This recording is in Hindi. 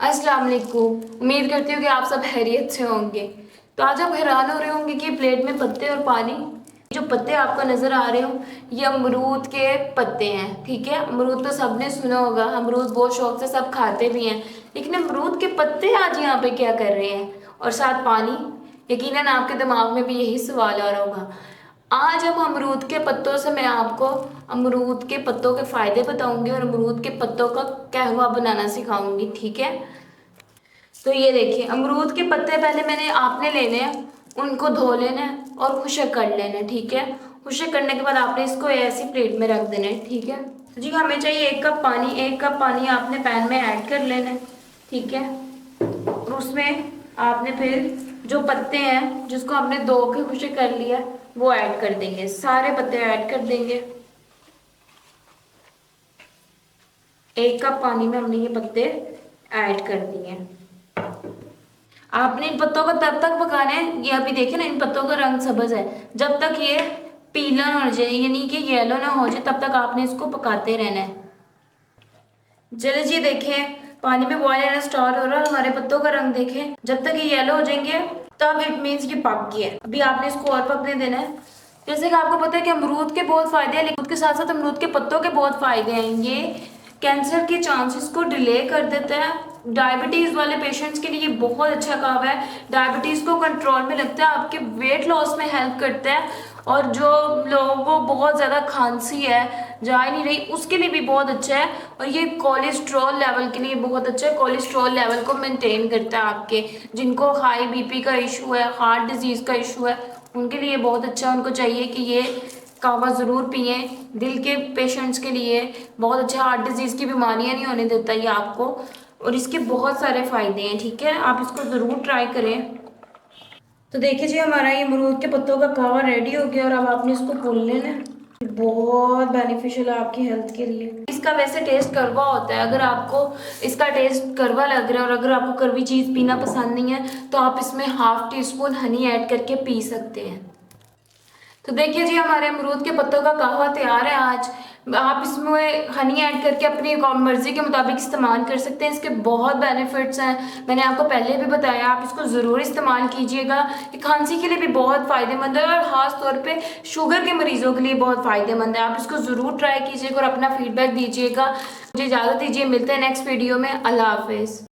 अस्सलाम वालेकुम। उम्मीद करती हूँ कि आप सब खैरियत से होंगे। तो आज आप हैरान हो रहे होंगे कि प्लेट में पत्ते और पानी, जो पत्ते आपको नज़र आ रहे हो ये अमरूद के पत्ते हैं। ठीक है, अमरूद तो सबने सुना होगा, अमरूद बहुत शौक से सब खाते भी हैं, लेकिन अमरूद के पत्ते आज यहाँ पे क्या कर रहे हैं, और साथ पानी। यकीनन आपके दिमाग में भी यही सवाल आ रहा होगा। आज हम अमरूद के पत्तों से मैं आपको अमरूद के पत्तों के फ़ायदे बताऊंगी और अमरूद के पत्तों का कहवा बनाना सिखाऊंगी। ठीक है, तो ये देखिए, अमरूद के पत्ते पहले आपने लेने हैं, उनको धो लेना है और खुशक कर लेना है। ठीक है, खुशक करने के बाद आपने इसको ऐसी प्लेट में रख देना है। ठीक है, तो जी हमें चाहिए 1 कप पानी। 1 कप पानी आपने पैन में ऐड कर लेना है। ठीक है, और उसमें आपने फिर जो पत्ते हैं जिसको हमने धो के खुशक कर लिया वो ऐड कर देंगे, सारे पत्ते ऐड कर देंगे। 1 कप पानी में हमने ये पत्ते ऐड कर दिए। आपने इन पत्तों को तब तक पकाना है, ये अभी देखिए ना, इन पत्तों का रंग सब्ज है, जब तक ये पीला ना हो जाए, यानी कि येलो ना हो जाए, तब तक आपने इसको पकाते रहना है। चलिए जी, देखें पानी में बॉयल आना स्टार्ट हो रहा है, हमारे पत्तों का रंग देखें, जब तक ये येलो हो जाएंगे तब इट मीन्स कि पक गया है। अभी आपने इसको और पकने देना है। जैसे कि आपको पता है कि अमरूद के बहुत फायदे हैं, लेकिन उसके साथ साथ अमरूद के पत्तों के बहुत फायदे हैं। ये कैंसर के चांसेस को डिले कर देता है। डायबिटीज़ वाले पेशेंट्स के लिए बहुत अच्छा कहवा है। डायबिटीज़ को कंट्रोल में रखता है, आपके वेट लॉस में हेल्प करता है, और जो लोगों को बहुत ज़्यादा खांसी है, जा नहीं रही, उसके लिए भी बहुत अच्छा है। और ये कोलेस्ट्रॉल लेवल के लिए बहुत अच्छा है, कोलेस्ट्रॉल लेवल को मेंटेन करता है। आपके जिनको हाई बीपी का इशू है, हार्ट डिजीज़ का इशू है, उनके लिए बहुत अच्छा है। उनको चाहिए कि ये कहवा ज़रूर पिए। दिल के पेशेंट्स के लिए बहुत अच्छा, हार्ट डिजीज़ की बीमारियां नहीं होने देता ये आपको, और इसके बहुत सारे फ़ायदे हैं। ठीक है, आप इसको ज़रूर ट्राई करें। तो देखिए जी, हमारा ये अमरूद के पत्तों का कहवा रेडी हो गया, और अब आपने इसको भून लेना है। बहुत बेनिफिशियल है आपकी हेल्थ के लिए। इसका वैसे टेस्ट कड़वा होता है, अगर आपको इसका टेस्ट कड़वा लग रहा है और अगर आपको कड़वी चीज़ पीना पसंद नहीं है तो आप इसमें ½ टीस्पून हनी ऐड करके पी सकते हैं। तो देखिए जी, हमारे अमरूद के पत्तों का कहवा तैयार है। आज आप इसमें हनी ऐड करके अपनी मर्ज़ी के मुताबिक इस्तेमाल कर सकते हैं। इसके बहुत बेनिफिट्स हैं, मैंने आपको पहले भी बताया, आप इसको ज़रूर इस्तेमाल कीजिएगा। ये खांसी के लिए भी बहुत फ़ायदेमंद है, और ख़ास तौर पे शुगर के मरीज़ों के लिए बहुत फ़ायदेमंद है। आप इसको ज़रूर ट्राई कीजिएगा और अपना फीडबैक दीजिएगा। मुझे इजाज़त दीजिए, मिलते हैं नेक्स्ट वीडियो में। अल्लाह हाफ़िज़।